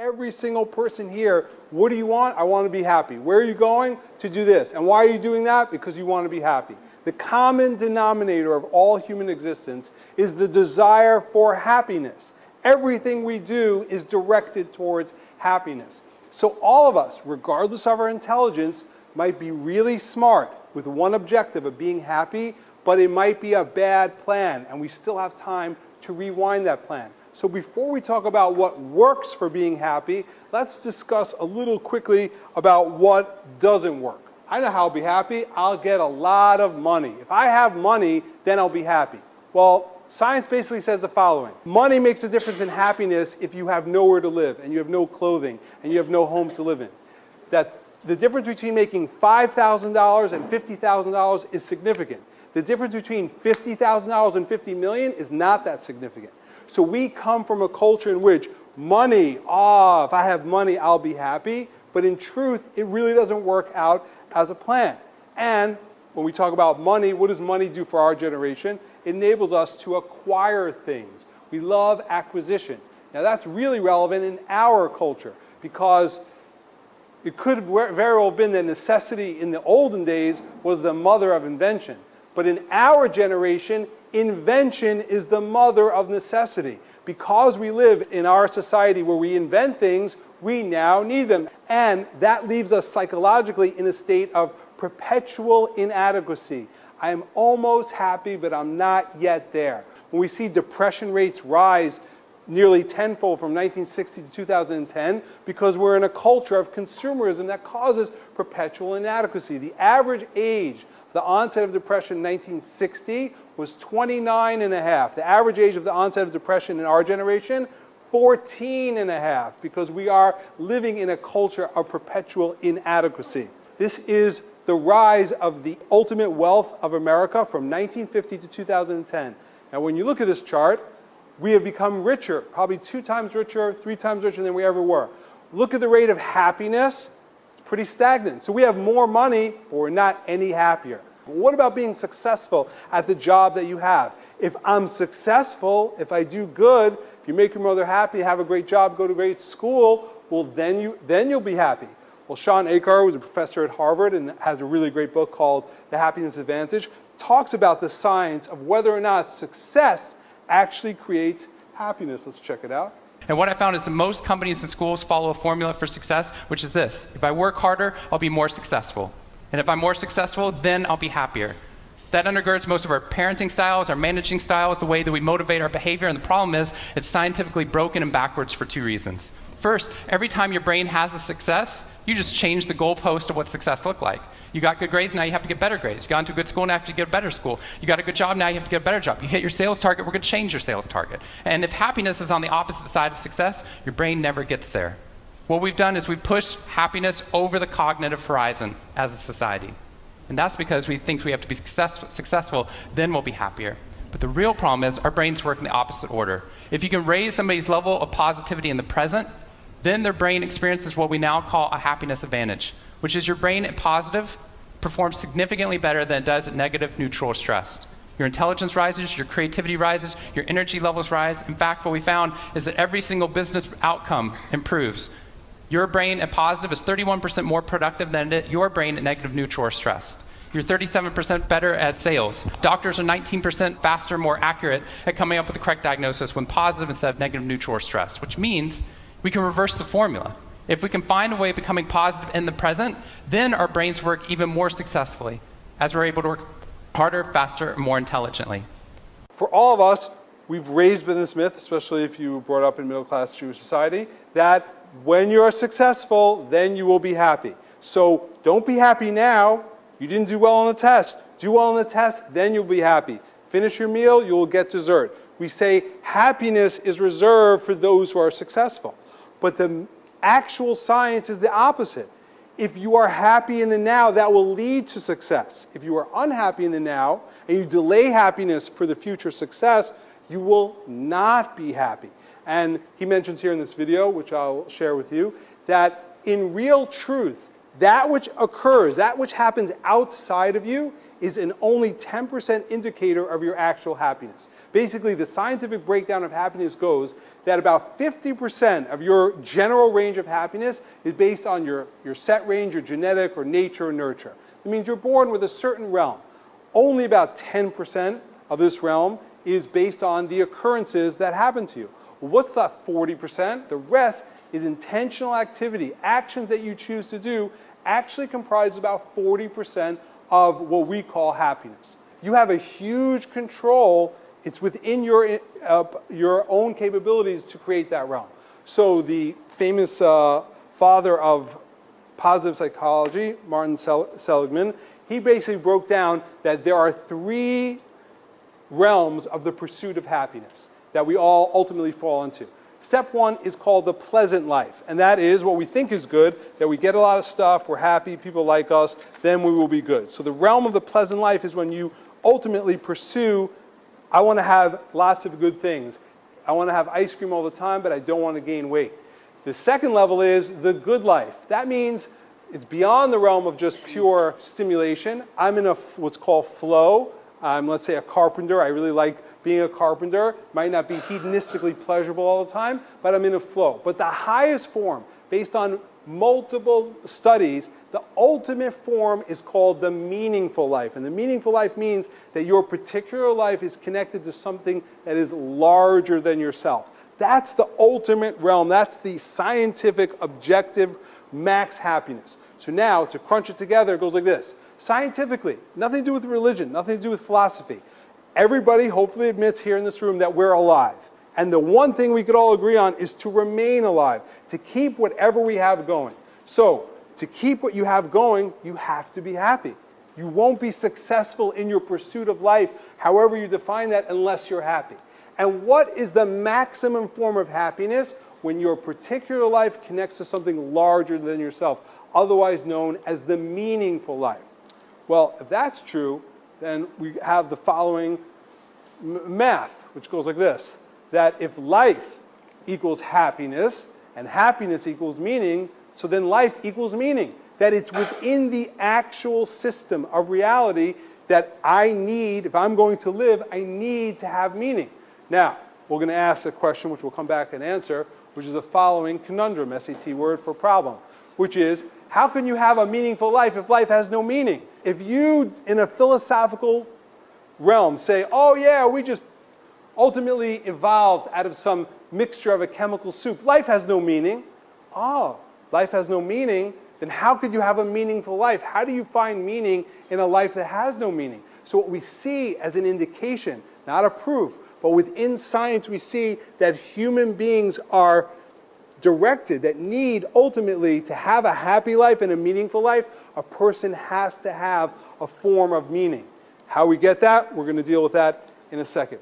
every single person here, what do you want? I want to be happy. Where are you going? To do this. And why are you doing that? Because you want to be happy. The common denominator of all human existence is the desire for happiness. Everything we do is directed towards happiness. So all of us, regardless of our intelligence, might be really smart with one objective of being happy, but it might be a bad plan, and we still have time to rewind that plan. So before we talk about what works for being happy, let's discuss a little quickly about what doesn't work. I know how I'll be happy. I'll get a lot of money. If I have money, then I'll be happy. Well, science basically says the following. Money makes a difference in happiness if you have nowhere to live, and you have no clothing, and you have no home to live in. That the difference between making $5,000 and $50,000 is significant. The difference between $50,000 and $50 million is not that significant. So we come from a culture in which money, if I have money, I'll be happy. But in truth, it really doesn't work out as a plan. And when we talk about money, what does money do for our generation? It enables us to acquire things. We love acquisition. Now that's really relevant in our culture because it could have very well been that necessity in the olden days was the mother of invention. But in our generation, invention is the mother of necessity. Because we live in our society where we invent things, we now need them. And that leaves us psychologically in a state of perpetual inadequacy. I am almost happy, but I'm not yet there. When we see depression rates rise nearly tenfold from 1960 to 2010, because we're in a culture of consumerism that causes perpetual inadequacy. The average age of the onset of depression in 1960 was 29 and a half. The average age of the onset of depression in our generation, 14 and a half, because we are living in a culture of perpetual inadequacy. This is the rise of the ultimate wealth of America from 1950 to 2010. Now, when you look at this chart, we have become richer, probably 2 times richer, 3 times richer than we ever were. Look at the rate of happiness. It's pretty stagnant. So we have more money, but we're not any happier. What about being successful at the job that you have? If I'm successful, if I do good, if you make your mother happy, have a great job, go to a great school, well, then you'll be happy. Well, Sean Achar, who's a professor at Harvard and has a really great book called The Happiness Advantage, talks about the science of whether or not success actually creates happiness. Let's check it out. And what I found is that most companies and schools follow a formula for success, which is this. If I work harder, I'll be more successful. And if I'm more successful, then I'll be happier. That undergirds most of our parenting styles, our managing styles, the way that we motivate our behavior. And the problem is it's scientifically broken and backwards for 2 reasons. First, every time your brain has a success, you just change the goalpost of what success looked like. You got good grades, now you have to get better grades. You got into a good school, now you have to get a better school. You got a good job, now you have to get a better job. You hit your sales target, we're going to change your sales target. And if happiness is on the opposite side of success, your brain never gets there. What we've done is we've pushed happiness over the cognitive horizon as a society. And that's because we think we have to be successful, then we'll be happier. But the real problem is our brains work in the opposite order. If you can raise somebody's level of positivity in the present, then their brain experiences what we now call a happiness advantage, which is your brain at positive performs significantly better than it does at negative, neutral, or stressed. Your intelligence rises, your creativity rises, your energy levels rise. In fact, what we found is that every single business outcome improves. Your brain at positive is 31% more productive than your brain at negative, neutral, or stressed. You're 37% better at sales. Doctors are 19% faster, more accurate at coming up with the correct diagnosis when positive instead of negative, neutral, or stressed, which means we can reverse the formula. If we can find a way of becoming positive in the present, then our brains work even more successfully as we're able to work harder, faster, and more intelligently. For all of us, we've raised in this myth, especially if you were brought up in middle-class Jewish society, that when you're successful, then you will be happy. So don't be happy now. You didn't do well on the test. Do well on the test, then you'll be happy. Finish your meal, you'll get dessert. We say happiness is reserved for those who are successful. But the actual science is the opposite. If you are happy in the now, that will lead to success. If you are unhappy in the now, and you delay happiness for the future success, you will not be happy. And he mentions here in this video, which I'll share with you, that in real truth, that which occurs, that which happens outside of you, is an only 10% indicator of your actual happiness. Basically, the scientific breakdown of happiness goes that about 50% of your general range of happiness is based on your set range, your genetic or nature or nurture. It means you're born with a certain realm. Only about 10% of this realm is based on the occurrences that happen to you. Well, what's that 40%? The rest is intentional activity. Actions that you choose to do actually comprise about 40% of what we call happiness. You have a huge control. It's within your own capabilities to create that realm. So the famous father of positive psychology, Martin Seligman, he basically broke down that there are 3 realms of the pursuit of happiness that we all ultimately fall into. Step 1 is called the pleasant life, and that is what we think is good, that we get a lot of stuff, we're happy, people like us, then we will be good. So the realm of the pleasant life is when you ultimately pursue, I want to have lots of good things. I want to have ice cream all the time, but I don't want to gain weight. The second level is the good life. That means it's beyond the realm of just pure stimulation. I'm in what's called flow. I'm, let's say, a carpenter. I really like being a carpenter. Might not be hedonistically pleasurable all the time, but I'm in a flow. But the highest form, based on multiple studies, the ultimate form is called the meaningful life. And the meaningful life means that your particular life is connected to something that is larger than yourself. That's the ultimate realm. That's the scientific, objective, max happiness. So now, to crunch it together, it goes like this. Scientifically, nothing to do with religion, nothing to do with philosophy. Everybody hopefully admits here in this room that we're alive. And the one thing we could all agree on is to remain alive, to keep whatever we have going. So, to keep what you have going, you have to be happy. You won't be successful in your pursuit of life, however you define that, unless you're happy. And what is the maximum form of happiness? When your particular life connects to something larger than yourself, otherwise known as the meaningful life. Well, if that's true, then we have the following math, which goes like this, that if life equals happiness, and happiness equals meaning, so then life equals meaning. That it's within the actual system of reality that I need, if I'm going to live, I need to have meaning. Now, we're going to ask a question which we'll come back and answer, which is the following conundrum, SAT word for problem, which is, how can you have a meaningful life if life has no meaning? If you, in a philosophical realm, say, oh yeah, we just ultimately evolved out of some mixture of a chemical soup, life has no meaning. Oh, life has no meaning, then how could you have a meaningful life? How do you find meaning in a life that has no meaning? So what we see as an indication, not a proof, but within science we see that human beings are directed, that need ultimately to have a happy life and a meaningful life, a person has to have a form of meaning. How we get that, we're going to deal with that in a second.